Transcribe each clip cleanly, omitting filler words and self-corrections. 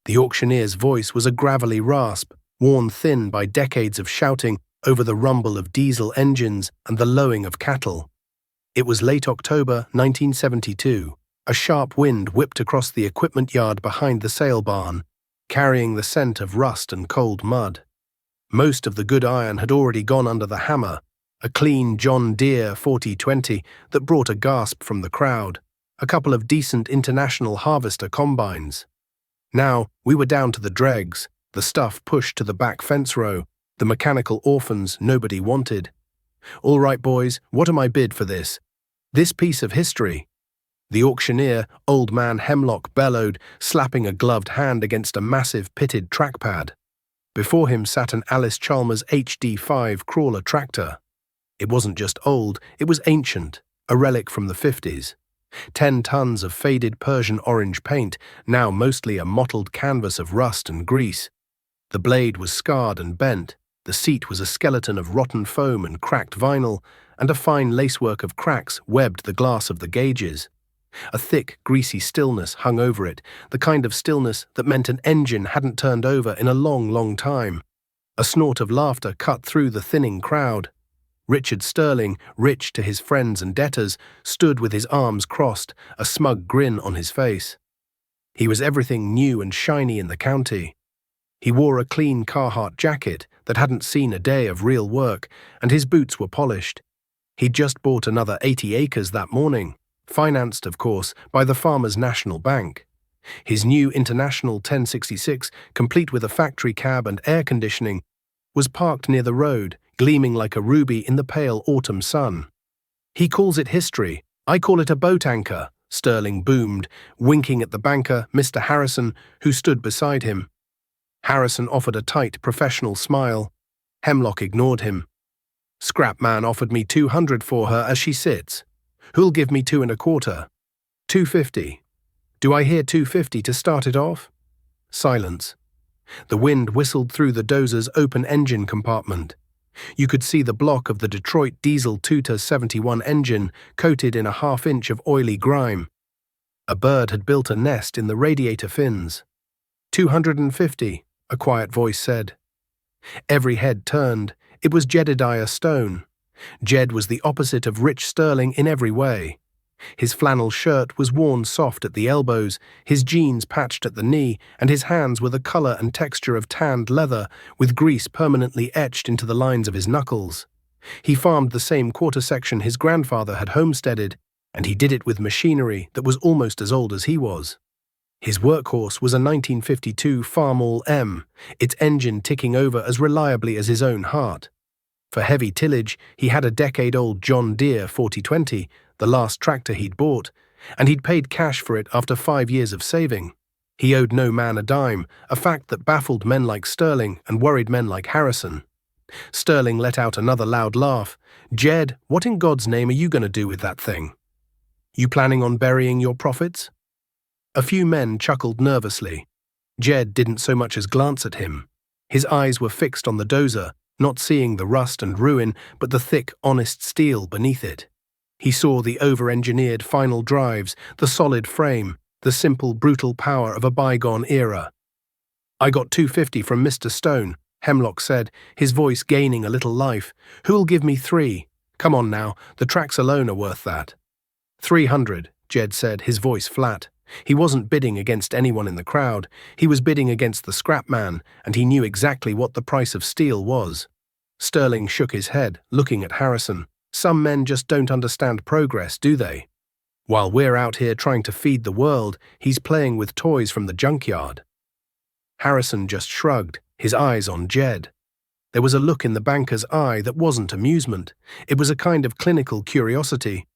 The auctioneer's voice was a gravelly rasp, worn thin by decades of shouting over the rumble of diesel engines and the lowing of cattle. It was late October 1972. A sharp wind whipped across the equipment yard behind the sale barn, carrying the scent of rust and cold mud. Most of the good iron had already gone under the hammer, a clean John Deere 4020 that brought a gasp from the crowd, a couple of decent International Harvester combines. Now we were down to the dregs, the stuff pushed to the back fence row, the mechanical orphans nobody wanted. "All right, boys, what am I bid for this? This piece of history?" The auctioneer, Old Man Hemlock, bellowed, slapping a gloved hand against a massive pitted trackpad. Before him sat an Alice Chalmers HD5 crawler tractor. It wasn't just old, it was ancient, a relic from the 50s. 10 tons of faded Persian orange paint, now mostly a mottled canvas of rust and grease. The blade was scarred and bent, the seat was a skeleton of rotten foam and cracked vinyl, and a fine lacework of cracks webbed the glass of the gauges. A thick, greasy stillness hung over it, the kind of stillness that meant an engine hadn't turned over in a long, long time. A snort of laughter cut through the thinning crowd. Richard Sterling, rich to his friends and debtors, stood with his arms crossed, a smug grin on his face. He was everything new and shiny in the county. He wore a clean Carhartt jacket that hadn't seen a day of real work, and his boots were polished. He'd just bought another 80 acres that morning, financed, of course, by the Farmers National Bank. His new International 1066, complete with a factory cab and air conditioning, was parked near the road, gleaming like a ruby in the pale autumn sun. "He calls it history. I call it a boat anchor," Sterling boomed, winking at the banker, Mr. Harrison, who stood beside him. Harrison offered a tight, professional smile. Hemlock ignored him. "Scrap man offered me 200 for her as she sits. Who'll give me 2 1/4? 250. Do I hear 250 to start it off?" Silence. The wind whistled through the Dozer's open engine compartment. You could see the block of the Detroit diesel Tutor 71 engine coated in a half-inch of oily grime. A bird had built a nest in the radiator fins. 250, a quiet voice said. Every head turned. It was Jedediah Stone. Jed was the opposite of Rich Sterling in every way. His flannel shirt was worn soft at the elbows, his jeans patched at the knee, and his hands were the color and texture of tanned leather, with grease permanently etched into the lines of his knuckles. He farmed the same quarter section his grandfather had homesteaded, and he did it with machinery that was almost as old as he was. His workhorse was a 1952 Farmall M, its engine ticking over as reliably as his own heart. For heavy tillage, he had a decade-old John Deere 4020, the last tractor he'd bought, and he'd paid cash for it after 5 years of saving. He owed no man a dime, a fact that baffled men like Sterling and worried men like Harrison. Sterling let out another loud laugh. "Jed, what in God's name are you going to do with that thing? You planning on burying your profits?" A few men chuckled nervously. Jed didn't so much as glance at him. His eyes were fixed on the Dozer, not seeing the rust and ruin, but the thick, honest steel beneath it. He saw the over-engineered final drives, the solid frame, the simple, brutal power of a bygone era. "I got 250 from Mr. Stone," Hemlock said, his voice gaining a little life. "Who'll give me 3? Come on now, the tracks alone are worth that." 300, Jed said, his voice flat. He wasn't bidding against anyone in the crowd. He was bidding against the scrap man, and he knew exactly what the price of steel was. Sterling shook his head, looking at Harrison. "Some men just don't understand progress, do they? While we're out here trying to feed the world, he's playing with toys from the junkyard." Harrison just shrugged, his eyes on Jed. There was a look in the banker's eye that wasn't amusement. It was a kind of clinical curiosity.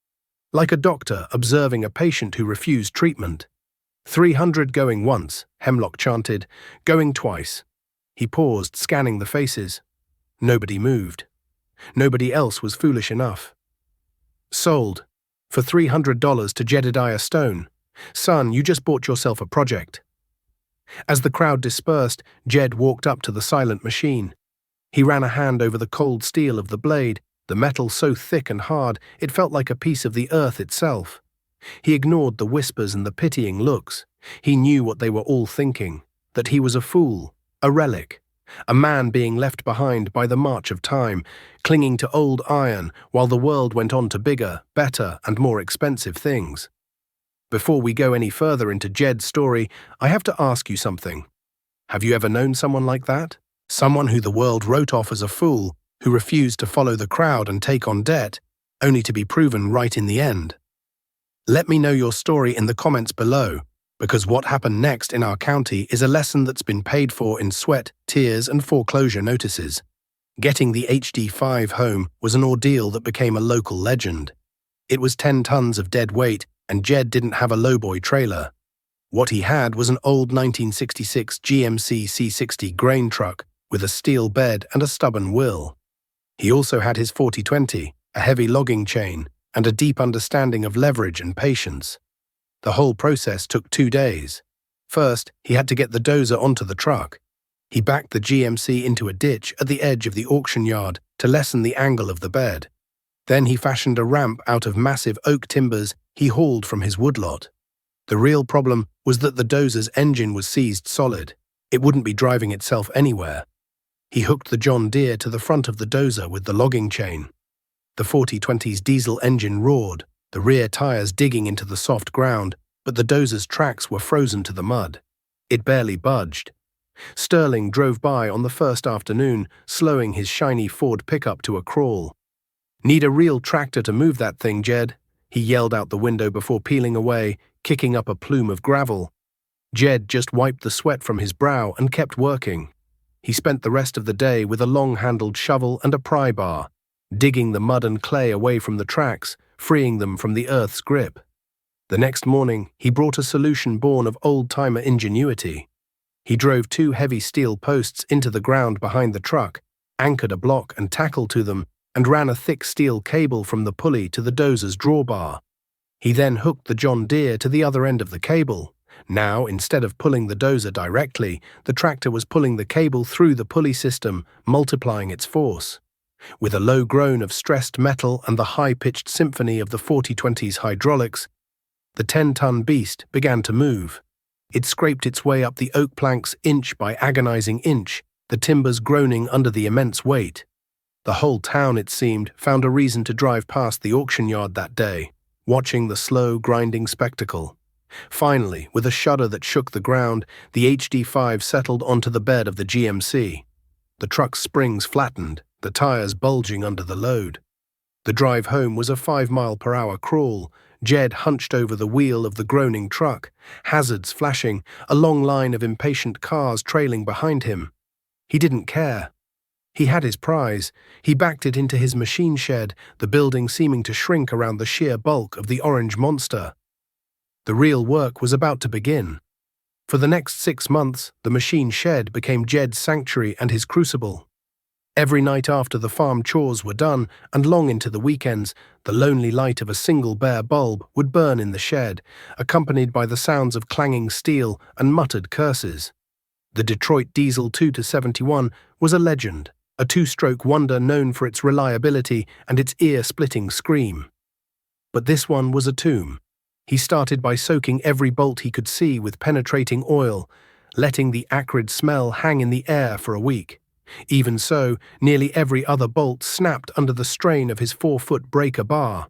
Like a doctor observing a patient who refused treatment. 300 going once, Hemlock chanted, going twice. He paused, scanning the faces. Nobody moved. Nobody else was foolish enough. "Sold. For $300 to Jedediah Stone. Son, you just bought yourself a project." As the crowd dispersed, Jed walked up to the silent machine. He ran a hand over the cold steel of the blade, the metal so thick and hard it felt like a piece of the earth itself. He ignored the whispers and the pitying looks. He knew what they were all thinking. that he was a fool, a relic, a man being left behind by the march of time, clinging to old iron while the world went on to bigger, better, and more expensive things. Before we go any further into Jed's story, I have to ask you something. Have you ever known someone like that? Someone who the world wrote off as a fool, who refused to follow the crowd and take on debt, only to be proven right in the end? Let me know your story in the comments below, because what happened next in our county is a lesson that's been paid for in sweat, tears, and foreclosure notices. Getting the HD5 home was an ordeal that became a local legend. It was 10 tons of dead weight, and Jed didn't have a lowboy trailer. What he had was an old 1966 GMC C60 grain truck with a steel bed and a stubborn wheel. He also had his 4020, a heavy logging chain, and a deep understanding of leverage and patience. The whole process took 2 days. First, he had to get the dozer onto the truck. He backed the GMC into a ditch at the edge of the auction yard to lessen the angle of the bed. Then he fashioned a ramp out of massive oak timbers he hauled from his woodlot. The real problem was that the dozer's engine was seized solid. It wouldn't be driving itself anywhere. He hooked the John Deere to the front of the dozer with the logging chain. The 4020's diesel engine roared, the rear tires digging into the soft ground, but the dozer's tracks were frozen to the mud. It barely budged. Sterling drove by on the first afternoon, slowing his shiny Ford pickup to a crawl. "Need a real tractor to move that thing, Jed," he yelled out the window before peeling away, kicking up a plume of gravel. Jed just wiped the sweat from his brow and kept working. He spent the rest of the day with a long-handled shovel and a pry bar, digging the mud and clay away from the tracks, freeing them from the earth's grip. The next morning, he brought a solution born of old-timer ingenuity. He drove 2 heavy steel posts into the ground behind the truck, anchored a block and tackle to them, and ran a thick steel cable from the pulley to the dozer's drawbar. He then hooked the John Deere to the other end of the cable. Now, instead of pulling the dozer directly, the tractor was pulling the cable through the pulley system, multiplying its force. With a low groan of stressed metal and the high-pitched symphony of the 4020's hydraulics, the 10-ton beast began to move. It scraped its way up the oak planks inch by agonizing inch, the timbers groaning under the immense weight. The whole town, it seemed, found a reason to drive past the auction yard that day, watching the slow, grinding spectacle. Finally, with a shudder that shook the ground, the HD5 settled onto the bed of the GMC. The truck's springs flattened, the tires bulging under the load. The drive home was a 5-mile-per-hour crawl. Jed hunched over the wheel of the groaning truck, hazards flashing, a long line of impatient cars trailing behind him. He didn't care. He had his prize. He backed it into his machine shed, the building seeming to shrink around the sheer bulk of the orange monster. The real work was about to begin. For the next 6 months, the machine shed became Jed's sanctuary and his crucible. Every night after the farm chores were done, and long into the weekends, the lonely light of a single bare bulb would burn in the shed, accompanied by the sounds of clanging steel and muttered curses. The Detroit Diesel 2-71 was a legend, a 2-stroke wonder known for its reliability and its ear-splitting scream. But this one was a tomb. He started by soaking every bolt he could see with penetrating oil, letting the acrid smell hang in the air for a week. Even so, nearly every other bolt snapped under the strain of his 4-foot breaker bar.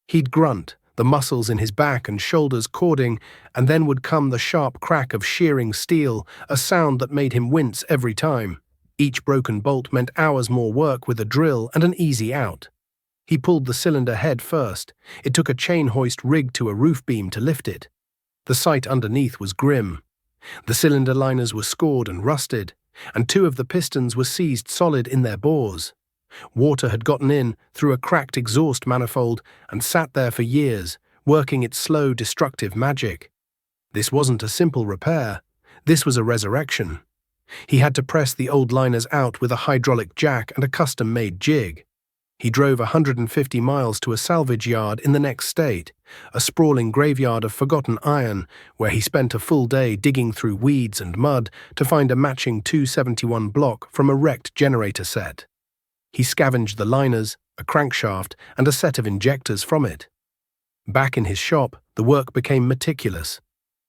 He'd grunt, the muscles in his back and shoulders cording, and then would come the sharp crack of shearing steel, a sound that made him wince every time. Each broken bolt meant hours more work with a drill and an easy out. He pulled the cylinder head first. It took a chain hoist rigged to a roof beam to lift it. The sight underneath was grim. The cylinder liners were scored and rusted, and 2 of the pistons were seized solid in their bores. Water had gotten in through a cracked exhaust manifold and sat there for years, working its slow, destructive magic. This wasn't a simple repair. This was a resurrection. He had to press the old liners out with a hydraulic jack and a custom-made jig. He drove 150 miles to a salvage yard in the next state, a sprawling graveyard of forgotten iron, where he spent a full day digging through weeds and mud to find a matching 271 block from a wrecked generator set. He scavenged the liners, a crankshaft, and a set of injectors from it. Back in his shop, the work became meticulous.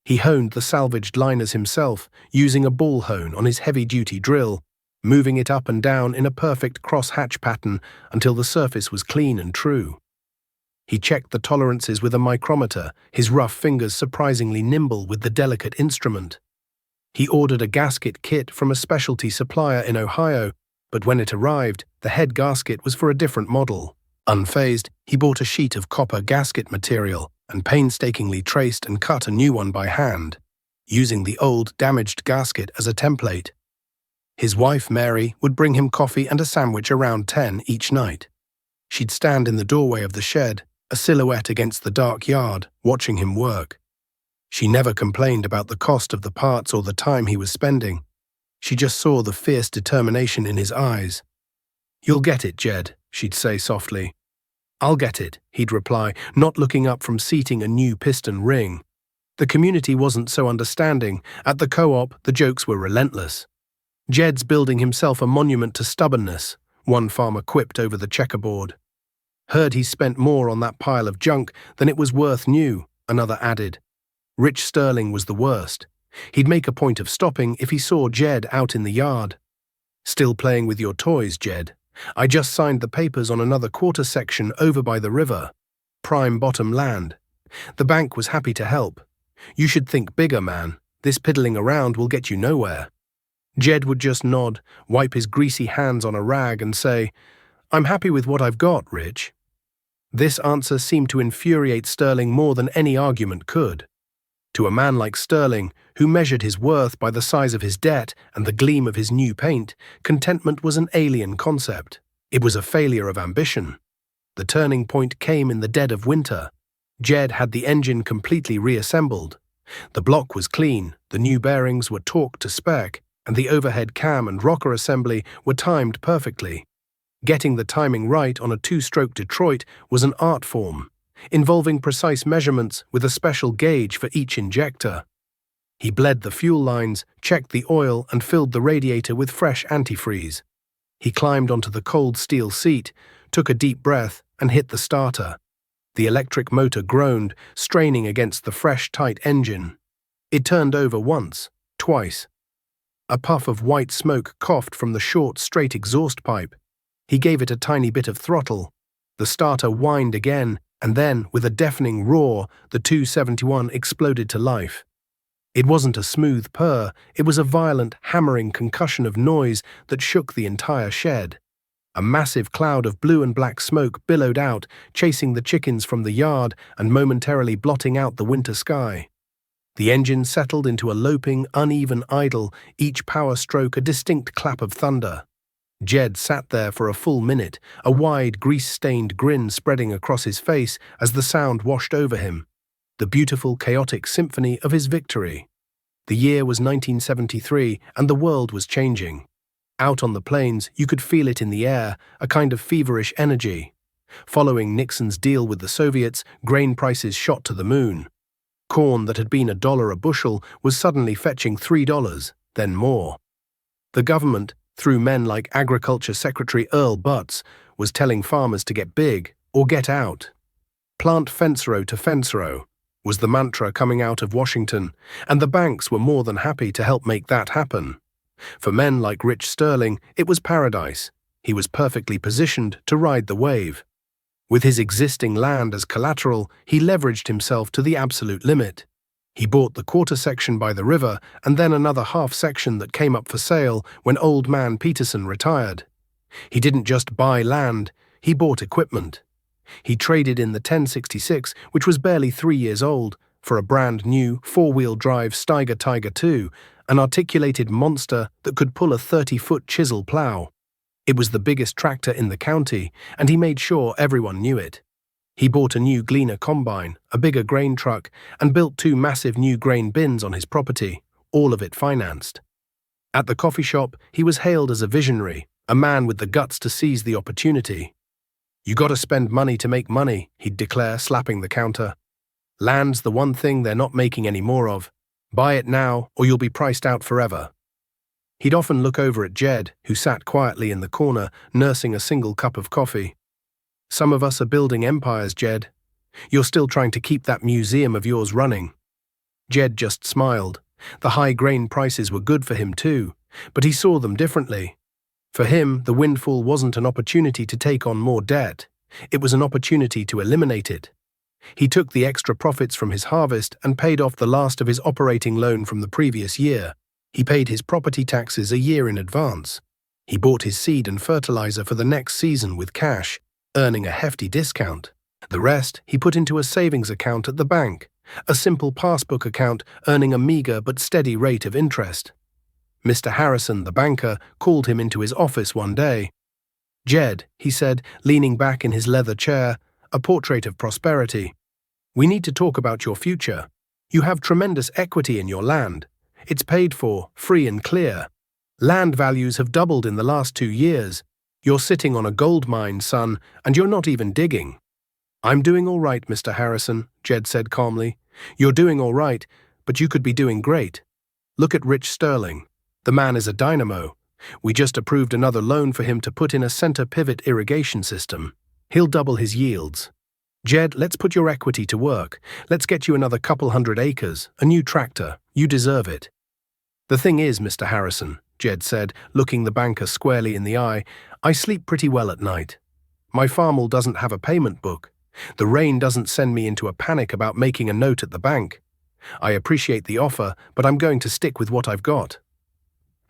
He honed the salvaged liners himself, using a ball hone on his heavy-duty drill, moving it up and down in a perfect cross-hatch pattern until the surface was clean and true. He checked the tolerances with a micrometer, his rough fingers surprisingly nimble with the delicate instrument. He ordered a gasket kit from a specialty supplier in Ohio, but when it arrived, the head gasket was for a different model. Unfazed, he bought a sheet of copper gasket material and painstakingly traced and cut a new one by hand, using the old, damaged gasket as a template. His wife, Mary, would bring him coffee and a sandwich around 10 each night. She'd stand in the doorway of the shed, a silhouette against the dark yard, watching him work. She never complained about the cost of the parts or the time he was spending. She just saw the fierce determination in his eyes. "You'll get it, Jed," she'd say softly. "I'll get it," he'd reply, not looking up from seating a new piston ring. The community wasn't so understanding. At the co-op, the jokes were relentless. "Jed's building himself a monument to stubbornness," one farmer quipped over the checkerboard. "Heard he spent more on that pile of junk than it was worth new," another added. Rich Sterling was the worst. He'd make a point of stopping if he saw Jed out in the yard. "Still playing with your toys, Jed? I just signed the papers on another quarter section over by the river. Prime bottom land. The bank was happy to help. You should think bigger, man. This piddling around will get you nowhere." Jed would just nod, wipe his greasy hands on a rag and say, "I'm happy with what I've got, Rich." This answer seemed to infuriate Sterling more than any argument could. To a man like Sterling, who measured his worth by the size of his debt and the gleam of his new paint, contentment was an alien concept. It was a failure of ambition. The turning point came in the dead of winter. Jed had the engine completely reassembled. The block was clean, the new bearings were torqued to spec, and the overhead cam and rocker assembly were timed perfectly. Getting the timing right on a two-stroke Detroit was an art form, involving precise measurements with a special gauge for each injector. He bled the fuel lines, checked the oil, and filled the radiator with fresh antifreeze. He climbed onto the cold steel seat, took a deep breath, and hit the starter. The electric motor groaned, straining against the fresh, tight engine. It turned over once, twice. A puff of white smoke coughed from the short, straight exhaust pipe. He gave it a tiny bit of throttle. The starter whined again, and then, with a deafening roar, the 271 exploded to life. It wasn't a smooth purr, it was a violent, hammering concussion of noise that shook the entire shed. A massive cloud of blue and black smoke billowed out, chasing the chickens from the yard and momentarily blotting out the winter sky. The engine settled into a loping, uneven idle, each power stroke a distinct clap of thunder. Jed sat there for a full minute, a wide, grease-stained grin spreading across his face as the sound washed over him. The beautiful, chaotic symphony of his victory. The year was 1973, and the world was changing. Out on the plains, you could feel it in the air, a kind of feverish energy. Following Nixon's deal with the Soviets, grain prices shot to the moon. Corn that had been $1 a bushel was suddenly fetching $3, then more. The government, through men like Agriculture Secretary Earl Butz, was telling farmers to get big or get out. "Plant fence row to fence row" was the mantra coming out of Washington, and the banks were more than happy to help make that happen. For men like Rich Sterling, it was paradise. He was perfectly positioned to ride the wave. With his existing land as collateral, he leveraged himself to the absolute limit. He bought the quarter section by the river and then another half section that came up for sale when Old Man Peterson retired. He didn't just buy land, he bought equipment. He traded in the 1066, which was barely 3 years old, for a brand new four-wheel drive Steiger Tiger II, an articulated monster that could pull a 30-foot chisel plow. It was the biggest tractor in the county, and he made sure everyone knew it. He bought a new Gleaner combine, a bigger grain truck, and built 2 massive new grain bins on his property, all of it financed. At the coffee shop, he was hailed as a visionary, a man with the guts to seize the opportunity. "You gotta spend money to make money," he'd declare, slapping the counter. "Land's the one thing they're not making any more of. Buy it now, or you'll be priced out forever." He'd often look over at Jed, who sat quietly in the corner, nursing a single cup of coffee. "Some of us are building empires, Jed. You're still trying to keep that museum of yours running." Jed just smiled. The high grain prices were good for him too, but he saw them differently. For him, the windfall wasn't an opportunity to take on more debt. It was an opportunity to eliminate it. He took the extra profits from his harvest and paid off the last of his operating loan from the previous year. He paid his property taxes a year in advance. He bought his seed and fertilizer for the next season with cash, earning a hefty discount. The rest he put into a savings account at the bank, a simple passbook account earning a meager but steady rate of interest. Mr. Harrison, the banker, called him into his office one day. "Jed," he said, leaning back in his leather chair, a portrait of prosperity. "We need to talk about your future. You have tremendous equity in your land. It's paid for, free and clear. Land values have doubled in the last 2 years. You're sitting on a gold mine, son, and you're not even digging." "I'm doing all right, Mr. Harrison," Jed said calmly. "You're doing all right, but you could be doing great. Look at Rich Sterling. The man is a dynamo. We just approved another loan for him to put in a center pivot irrigation system. He'll double his yields. Jed, let's put your equity to work. Let's get you another couple hundred acres, a new tractor. You deserve it." "The thing is, Mr. Harrison," Jed said, looking the banker squarely in the eye, "I sleep pretty well at night. My farmall doesn't have a payment book. The rain doesn't send me into a panic about making a note at the bank. I appreciate the offer, but I'm going to stick with what I've got."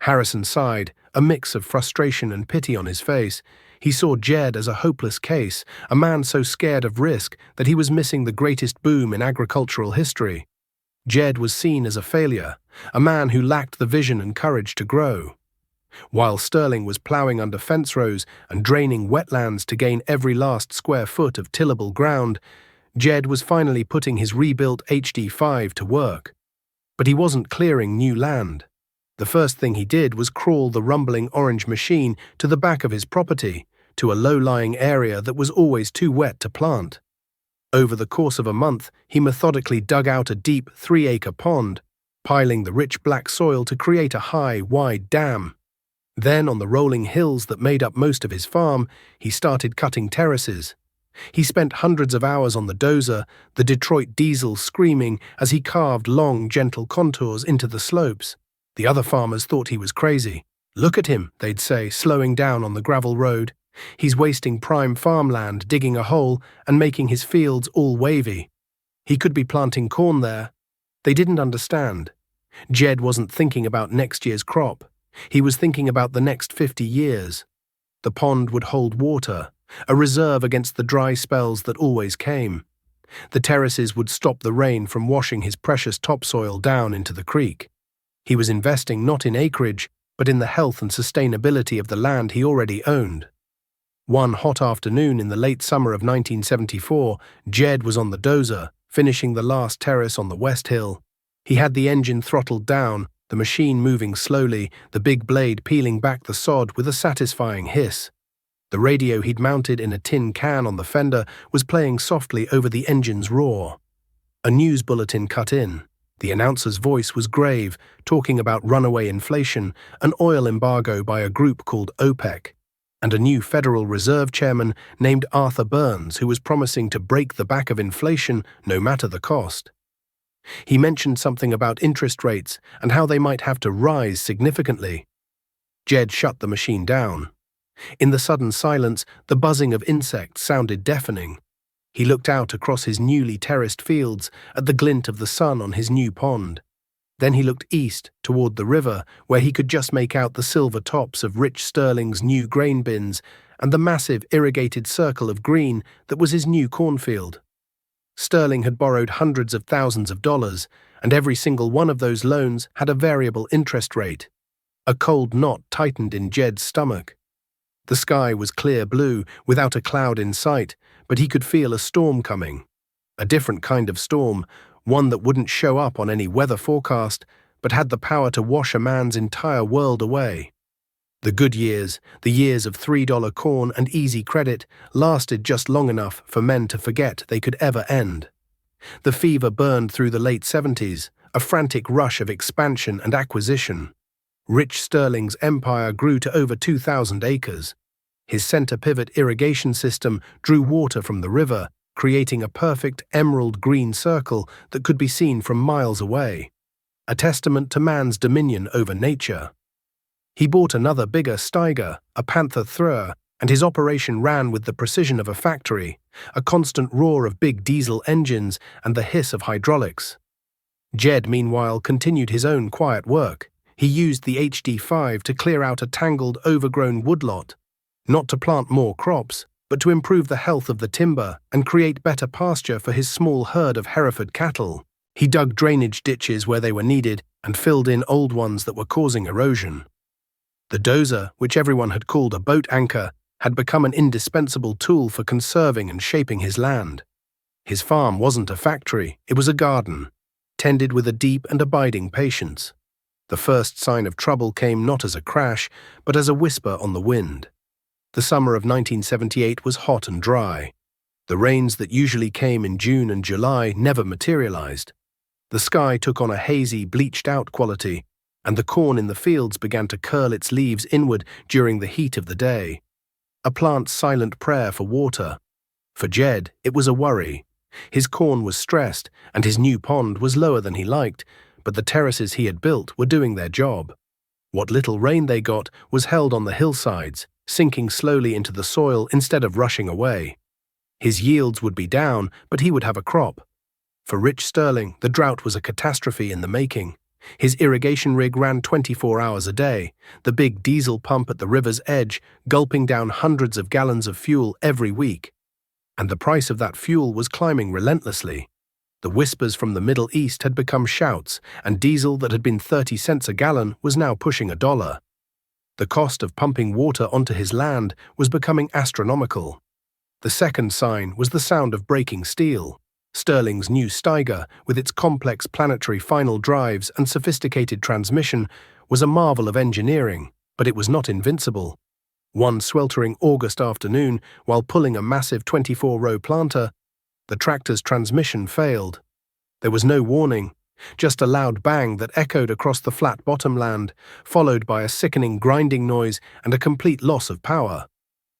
Harrison sighed, a mix of frustration and pity on his face. He saw Jed as a hopeless case, a man so scared of risk that he was missing the greatest boom in agricultural history. Jed was seen as a failure, a man who lacked the vision and courage to grow. While Sterling was ploughing under fence rows and draining wetlands to gain every last square foot of tillable ground, Jed was finally putting his rebuilt HD5 to work. But he wasn't clearing new land. The first thing he did was crawl the rumbling orange machine to the back of his property, to a low-lying area that was always too wet to plant. Over the course of a month, he methodically dug out a deep 3-acre pond, piling the rich black soil to create a high, wide dam. Then, on the rolling hills that made up most of his farm, he started cutting terraces. He spent hundreds of hours on the Dozer, the Detroit diesel screaming as he carved long, gentle contours into the slopes. The other farmers thought he was crazy. "Look at him," they'd say, slowing down on the gravel road. "He's wasting prime farmland, digging a hole and making his fields all wavy. He could be planting corn there." They didn't understand. Jed wasn't thinking about next year's crop. He was thinking about the next 50 years. The pond would hold water, a reserve against the dry spells that always came. The terraces would stop the rain from washing his precious topsoil down into the creek. He was investing not in acreage, but in the health and sustainability of the land he already owned. One hot afternoon in the late summer of 1974, Jed was on the Dozer, finishing the last terrace on the West Hill. He had the engine throttled down, the machine moving slowly, the big blade peeling back the sod with a satisfying hiss. The radio he'd mounted in a tin can on the fender was playing softly over the engine's roar. A news bulletin cut in. The announcer's voice was grave, talking about runaway inflation, an oil embargo by a group called OPEC, and a new Federal Reserve chairman named Arthur Burns who was promising to break the back of inflation no matter the cost. He mentioned something about interest rates and how they might have to rise significantly. Jed shut the machine down. In the sudden silence, the buzzing of insects sounded deafening. He looked out across his newly terraced fields at the glint of the sun on his new pond. Then he looked east toward the river, where he could just make out the silver tops of Rich Sterling's new grain bins and the massive irrigated circle of green that was his new cornfield. Sterling had borrowed hundreds of thousands of dollars, and every single one of those loans had a variable interest rate. A cold knot tightened in Jed's stomach. The sky was clear blue, without a cloud in sight, but he could feel a storm coming. A different kind of storm, one that wouldn't show up on any weather forecast, but had the power to wash a man's entire world away. The good years, the years of $3 corn and easy credit, lasted just long enough for men to forget they could ever end. The fever burned through the late 70s, a frantic rush of expansion and acquisition. Rich Sterling's empire grew to over 2,000 acres. His center pivot irrigation system drew water from the river, creating a perfect emerald green circle that could be seen from miles away, a testament to man's dominion over nature. He bought another bigger Steiger, a Panther thrower, and his operation ran with the precision of a factory, a constant roar of big diesel engines and the hiss of hydraulics. Jed, meanwhile, continued his own quiet work. He used the HD5 to clear out a tangled, overgrown woodlot, not to plant more crops, but to improve the health of the timber and create better pasture for his small herd of Hereford cattle. He dug drainage ditches where they were needed and filled in old ones that were causing erosion. The Dozer, which everyone had called a boat anchor, had become an indispensable tool for conserving and shaping his land. His farm wasn't a factory, it was a garden, tended with a deep and abiding patience. The first sign of trouble came not as a crash, but as a whisper on the wind. The summer of 1978 was hot and dry. The rains that usually came in June and July never materialized. The sky took on a hazy, bleached-out quality, and the corn in the fields began to curl its leaves inward during the heat of the day. A plant's silent prayer for water. For Jed, it was a worry. His corn was stressed, and his new pond was lower than he liked, but the terraces he had built were doing their job. What little rain they got was held on the hillsides, sinking slowly into the soil instead of rushing away. His yields would be down, but he would have a crop. For Rich Sterling, the drought was a catastrophe in the making. His irrigation rig ran 24 hours a day, the big diesel pump at the river's edge gulping down hundreds of gallons of fuel every week. And the price of that fuel was climbing relentlessly. The whispers from the Middle East had become shouts, and diesel that had been 30 cents a gallon was now pushing $1. The cost of pumping water onto his land was becoming astronomical. The second sign was the sound of breaking steel. Sterling's new Steiger, with its complex planetary final drives and sophisticated transmission, was a marvel of engineering, but it was not invincible. One sweltering August afternoon, while pulling a massive 24-row planter, the tractor's transmission failed. There was no warning, just a loud bang that echoed across the flat bottomland, followed by a sickening grinding noise and a complete loss of power.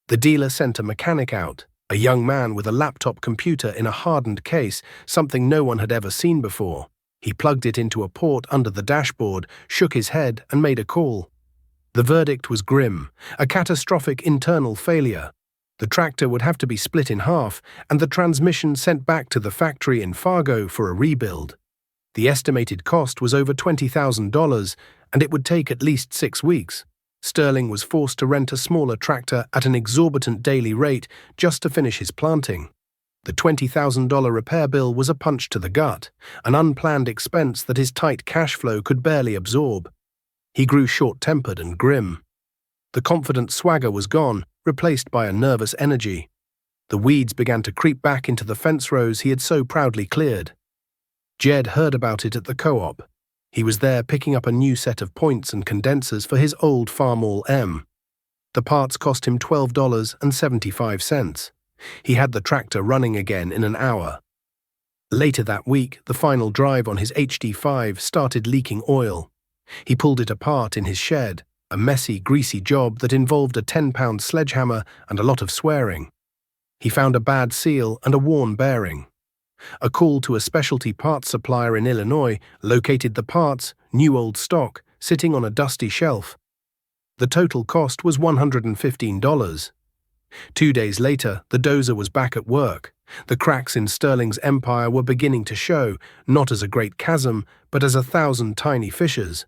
The dealer sent a mechanic out, a young man with a laptop computer in a hardened case, something no one had ever seen before. He plugged it into a port under the dashboard, shook his head, and made a call. The verdict was grim, a catastrophic internal failure. The tractor would have to be split in half, and the transmission sent back to the factory in Fargo for a rebuild. The estimated cost was over $20,000, and it would take at least 6 weeks. Sterling was forced to rent a smaller tractor at an exorbitant daily rate just to finish his planting. The $20,000 repair bill was a punch to the gut, an unplanned expense that his tight cash flow could barely absorb. He grew short-tempered and grim. The confident swagger was gone, replaced by a nervous energy. The weeds began to creep back into the fence rows he had so proudly cleared. Jed heard about it at the co-op. He was there picking up a new set of points and condensers for his old Farmall M. The parts cost him $12.75. He had the tractor running again in an hour. Later that week, the final drive on his HD5 started leaking oil. He pulled it apart in his shed, a messy, greasy job that involved a 10-pound sledgehammer and a lot of swearing. He found a bad seal and a worn bearing. A call to a specialty parts supplier in Illinois located the parts, new old stock, sitting on a dusty shelf. The total cost was $115. 2 days later, the Dozer was back at work. The cracks in Sterling's empire were beginning to show, not as a great chasm, but as 1,000 tiny fissures.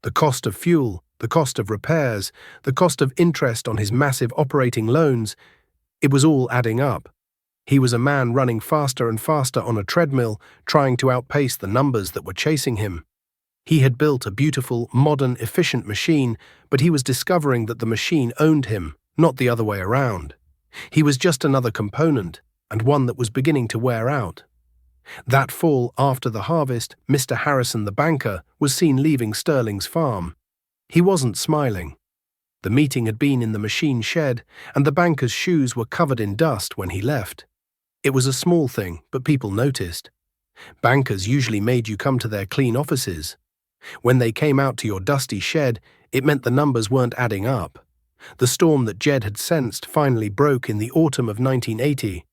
The cost of fuel, the cost of repairs, the cost of interest on his massive operating loans, it was all adding up. He was a man running faster and faster on a treadmill, trying to outpace the numbers that were chasing him. He had built a beautiful, modern, efficient machine, but he was discovering that the machine owned him, not the other way around. He was just another component, and one that was beginning to wear out. That fall, after the harvest, Mr. Harrison the banker was seen leaving Sterling's farm. He wasn't smiling. The meeting had been in the machine shed, and the banker's shoes were covered in dust when he left. It was a small thing, but people noticed. Bankers usually made you come to their clean offices. When they came out to your dusty shed, it meant the numbers weren't adding up. The storm that Jed had sensed finally broke in the autumn of 1980.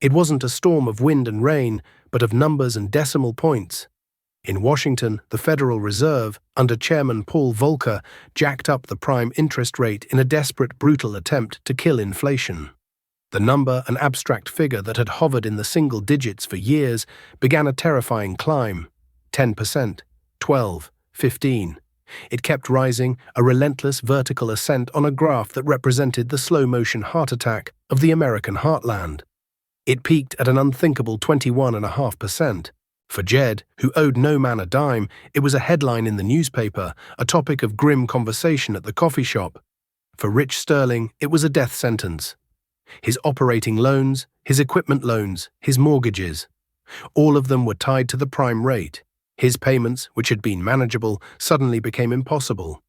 It wasn't a storm of wind and rain, but of numbers and decimal points. In Washington, the Federal Reserve, under Chairman Paul Volcker, jacked up the prime interest rate in a desperate, brutal attempt to kill inflation. The number, an abstract figure that had hovered in the single digits for years, began a terrifying climb. 10%, 12, 15. It kept rising, a relentless vertical ascent on a graph that represented the slow-motion heart attack of the American heartland. It peaked at an unthinkable 21.5%. For Jed, who owed no man a dime, it was a headline in the newspaper, a topic of grim conversation at the coffee shop. For Rich Sterling, it was a death sentence. His operating loans, his equipment loans, his mortgages. All of them were tied to the prime rate. His payments, which had been manageable, suddenly became impossible.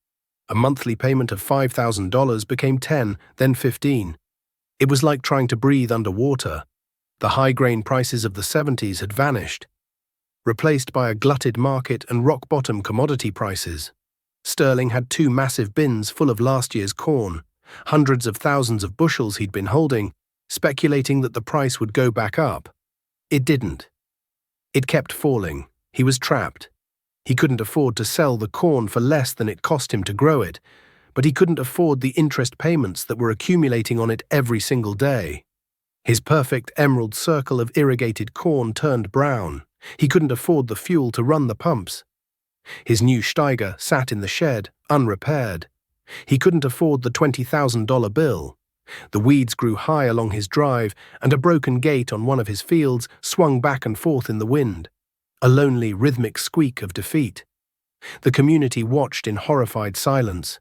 A monthly payment of $5,000 became 10, then 15. It was like trying to breathe underwater. The high grain prices of the 70s had vanished, replaced by a glutted market and rock-bottom commodity prices. Sterling had 2 massive bins full of last year's corn, hundreds of thousands of bushels he'd been holding, speculating that the price would go back up. It didn't. It kept falling. He was trapped. He couldn't afford to sell the corn for less than it cost him to grow it, but he couldn't afford the interest payments that were accumulating on it every single day. His perfect emerald circle of irrigated corn turned brown. He couldn't afford the fuel to run the pumps. His new Steiger sat in the shed, unrepaired. He couldn't afford the $20,000 bill. The weeds grew high along his drive, and a broken gate on one of his fields swung back and forth in the wind, a lonely, rhythmic squeak of defeat. The community watched in horrified silence.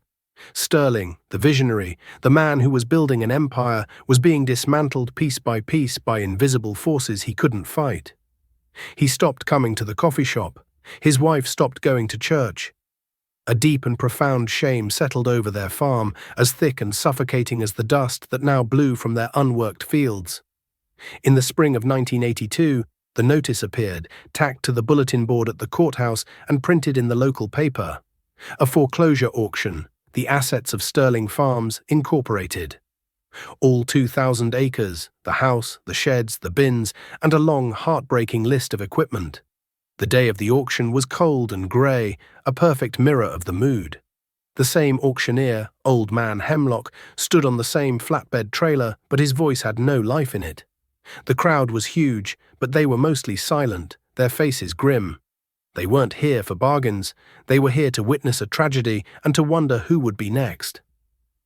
Sterling, the visionary, the man who was building an empire, was being dismantled piece by invisible forces he couldn't fight. He stopped coming to the coffee shop. His wife stopped going to church. A deep and profound shame settled over their farm, as thick and suffocating as the dust that now blew from their unworked fields. In the spring of 1982, the notice appeared, tacked to the bulletin board at the courthouse and printed in the local paper. A foreclosure auction, the assets of Sterling Farms, Incorporated. All 2,000 acres, the house, the sheds, the bins, and a long, heartbreaking list of equipment. The day of the auction was cold and grey, a perfect mirror of the mood. The same auctioneer, Old Man Hemlock, stood on the same flatbed trailer, but his voice had no life in it. The crowd was huge, but they were mostly silent, their faces grim. They weren't here for bargains. They were here to witness a tragedy and to wonder who would be next.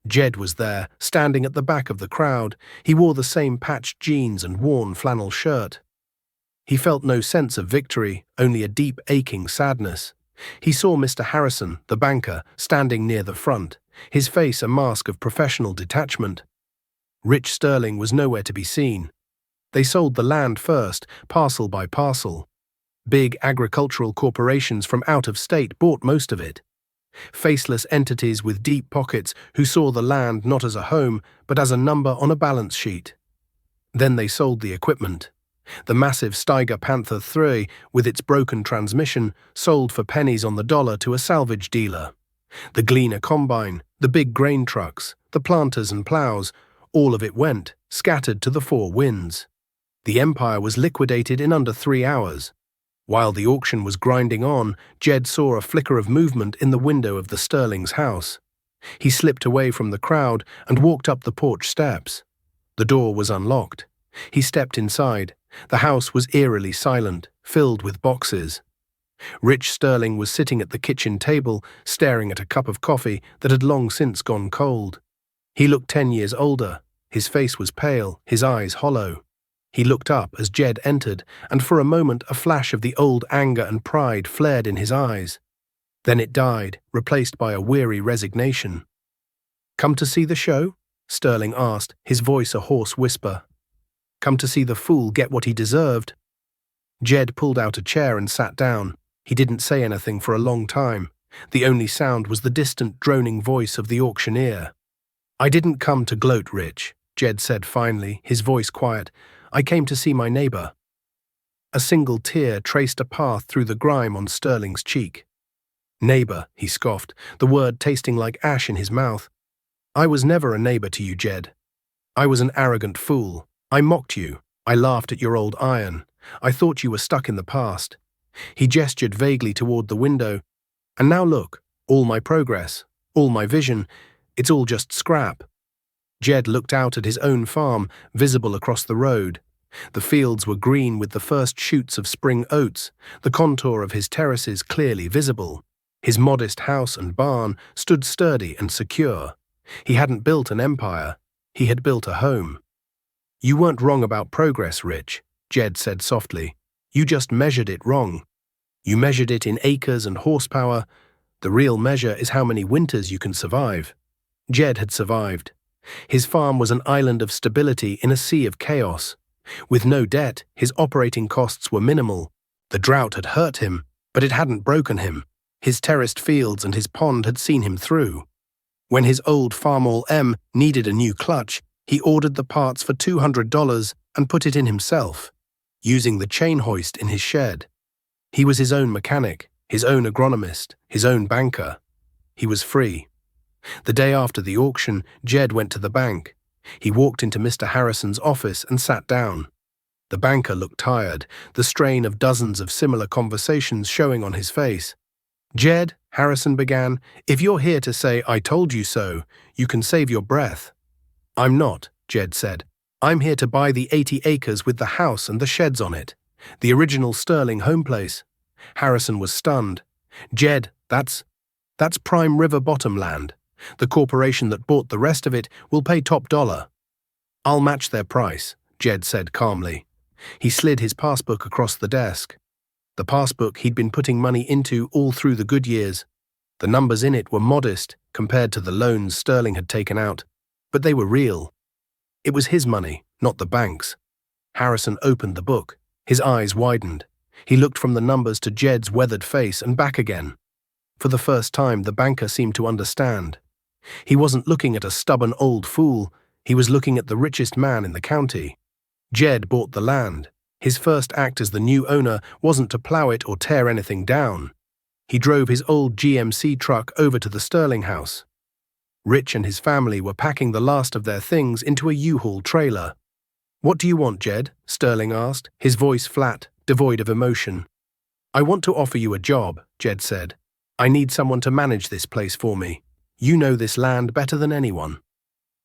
Jed was there, standing at the back of the crowd. He wore the same patched jeans and worn flannel shirt. He felt no sense of victory, only a deep, aching sadness. He saw Mr. Harrison, the banker, standing near the front, his face a mask of professional detachment. Rich Sterling was nowhere to be seen. They sold the land first, parcel by parcel. Big agricultural corporations from out of state bought most of it. Faceless entities with deep pockets who saw the land not as a home, but as a number on a balance sheet. Then they sold the equipment. The massive Steiger Panther III, with its broken transmission, sold for pennies on the dollar to a salvage dealer. The Gleaner combine, the big grain trucks, the planters and plows, all of it went, scattered to the 4 winds. The empire was liquidated in under 3 hours. While the auction was grinding on, Jed saw a flicker of movement in the window of the Sterling's house. He slipped away from the crowd and walked up the porch steps. The door was unlocked. He stepped inside. The house was eerily silent, filled with boxes. Rich Sterling was sitting at the kitchen table, staring at a cup of coffee that had long since gone cold. He looked 10 years older. His face was pale, his eyes hollow. He looked up as Jed entered, and for a moment a flash of the old anger and pride flared in his eyes. Then it died, replaced by a weary resignation. "Come to see the show?" Sterling asked, his voice a hoarse whisper. "Come to see the fool get what he deserved?" Jed pulled out a chair and sat down. He didn't say anything for a long time. The only sound was the distant, droning voice of the auctioneer. "I didn't come to gloat, Rich," Jed said finally, his voice quiet. "I came to see my neighbor." A single tear traced a path through the grime on Sterling's cheek. "Neighbor," he scoffed, the word tasting like ash in his mouth. "I was never a neighbor to you, Jed. I was an arrogant fool. I mocked you. I laughed at your old iron. I thought you were stuck in the past. He gestured vaguely toward the window. And now look, all my progress, all my vision, it's all just scrap. Jed looked out at his own farm, visible across the road. The fields were green with the first shoots of spring oats, the contour of his terraces clearly visible. His modest house and barn stood sturdy and secure. He hadn't built an empire, he had built a home. You weren't wrong about progress, Rich, Jed said softly. You just measured it wrong. You measured it in acres and horsepower. The real measure is how many winters you can survive. Jed had survived. His farm was an island of stability in a sea of chaos. With no debt, his operating costs were minimal. The drought had hurt him, but it hadn't broken him. His terraced fields and his pond had seen him through. When his old Farmall M needed a new clutch, he ordered the parts for $200 and put it in himself, using the chain hoist in his shed. He was his own mechanic, his own agronomist, his own banker. He was free. The day after the auction, Jed went to the bank. He walked into Mr. Harrison's office and sat down. The banker looked tired, the strain of dozens of similar conversations showing on his face. Jed, Harrison began, if you're here to say, I told you so, you can save your breath. I'm not, Jed said. I'm here to buy the 80 acres with the house and the sheds on it. The original Sterling home place. Harrison was stunned. Jed, that's prime river bottom land. The corporation that bought the rest of it will pay top dollar. I'll match their price, Jed said calmly. He slid his passbook across the desk. The passbook he'd been putting money into all through the good years. The numbers in it were modest compared to the loans Sterling had taken out, but they were real. It was his money, not the bank's. Harrison opened the book. His eyes widened. He looked from the numbers to Jed's weathered face and back again. For the first time, the banker seemed to understand. He wasn't looking at a stubborn old fool. He was looking at the richest man in the county. Jed bought the land. His first act as the new owner wasn't to plow it or tear anything down. He drove his old GMC truck over to the Sterling house. Rich and his family were packing the last of their things into a U-Haul trailer. What do you want, Jed? Sterling asked, his voice flat, devoid of emotion. I want to offer you a job, Jed said. I need someone to manage this place for me. You know this land better than anyone.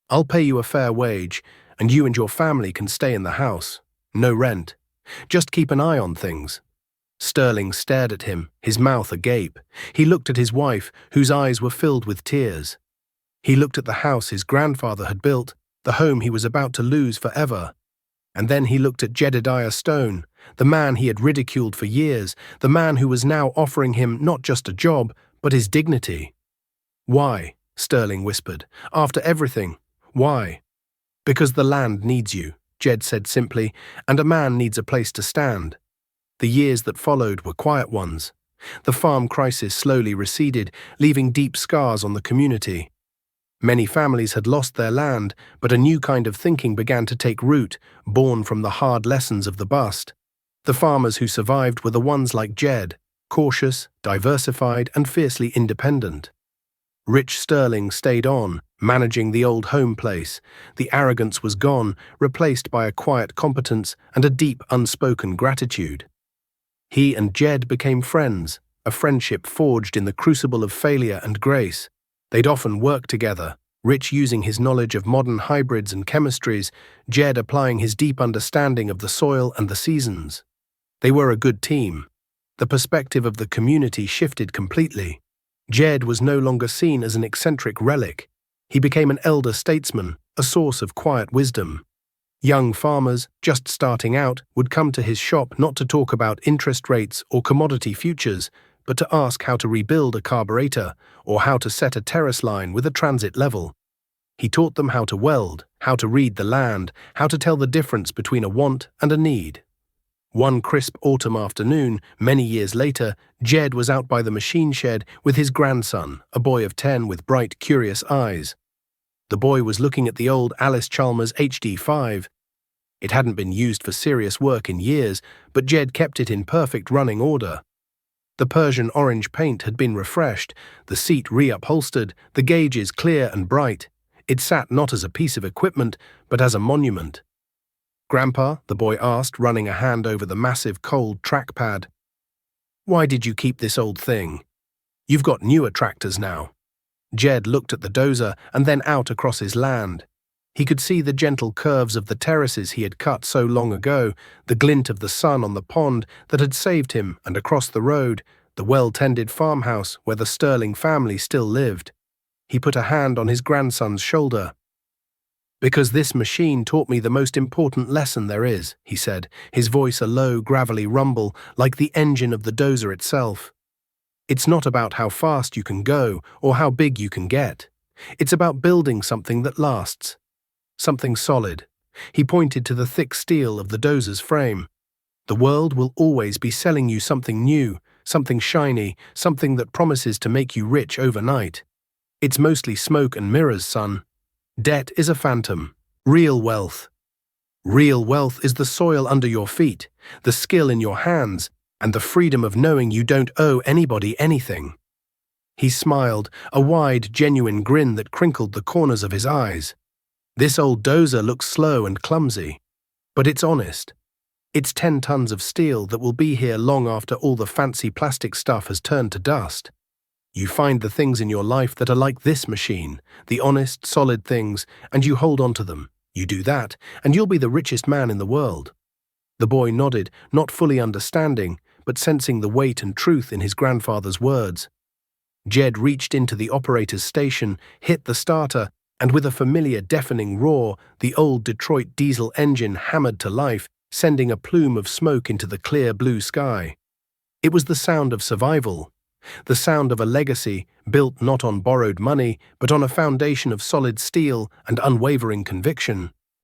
I'll pay you a fair wage, and you and your family can stay in the house. No rent. Just keep an eye on things. Sterling stared at him, his mouth agape. He looked at his wife, whose eyes were filled with tears. He looked at the house his grandfather had built, the home he was about to lose forever. And then he looked at Jedediah Stone, the man he had ridiculed for years, the man who was now offering him not just a job, but his dignity. Why? Sterling whispered. After everything, why? Because the land needs you, Jed said simply, and a man needs a place to stand. The years that followed were quiet ones. The farm crisis slowly receded, leaving deep scars on the community. Many families had lost their land, but a new kind of thinking began to take root, born from the hard lessons of the bust. The farmers who survived were the ones like Jed, cautious, diversified, and fiercely independent. Rich Sterling stayed on, managing the old home place. The arrogance was gone, replaced by a quiet competence and a deep, unspoken gratitude. He and Jed became friends, a friendship forged in the crucible of failure and grace. They'd often worked together, Rich using his knowledge of modern hybrids and chemistries, Jed applying his deep understanding of the soil and the seasons. They were a good team. The perspective of the community shifted completely. Jed was no longer seen as an eccentric relic. He became an elder statesman, a source of quiet wisdom. Young farmers, just starting out, would come to his shop not to talk about interest rates or commodity futures, but to ask how to rebuild a carburetor or how to set a terrace line with a transit level. He taught them how to weld, how to read the land, how to tell the difference between a want and a need. One crisp autumn afternoon, many years later, Jed was out by the machine shed with his grandson, a boy of 10 with bright, curious eyes. The boy was looking at the old Alice Chalmers HD5. It hadn't been used for serious work in years, but Jed kept it in perfect running order. The Persian orange paint had been refreshed, the seat reupholstered, the gauges clear and bright. It sat not as a piece of equipment, but as a monument. "Grandpa," the boy asked, running a hand over the massive cold trackpad, "why did you keep this old thing? You've got newer tractors now." Jed looked at the dozer and then out across his land. He could see the gentle curves of the terraces he had cut so long ago, the glint of the sun on the pond that had saved him, and across the road, the well-tended farmhouse where the Sterling family still lived. He put a hand on his grandson's shoulder. "Because this machine taught me the most important lesson there is," he said, his voice a low, gravelly rumble like the engine of the dozer itself. "It's not about how fast you can go or how big you can get. It's about building something that lasts. Something solid." He pointed to the thick steel of the dozer's frame. "The world will always be selling you something new, something shiny, something that promises to make you rich overnight. It's mostly smoke and mirrors, son. Debt is a phantom. Real wealth is the soil under your feet, the skill in your hands, and the freedom of knowing you don't owe anybody anything." He smiled, a wide, genuine grin that crinkled the corners of his eyes. "This old dozer looks slow and clumsy, but it's honest. It's 10 tons of steel that will be here long after all the fancy plastic stuff has turned to dust. You find the things in your life that are like this machine, the honest, solid things, and you hold on to them. You do that, and you'll be the richest man in the world." The boy nodded, not fully understanding, but sensing the weight and truth in his grandfather's words. Jed reached into the operator's station, hit the starter, and with a familiar deafening roar, the old Detroit diesel engine hammered to life, sending a plume of smoke into the clear blue sky. It was the sound of survival, the sound of a legacy built not on borrowed money, but on a foundation of solid steel and unwavering conviction.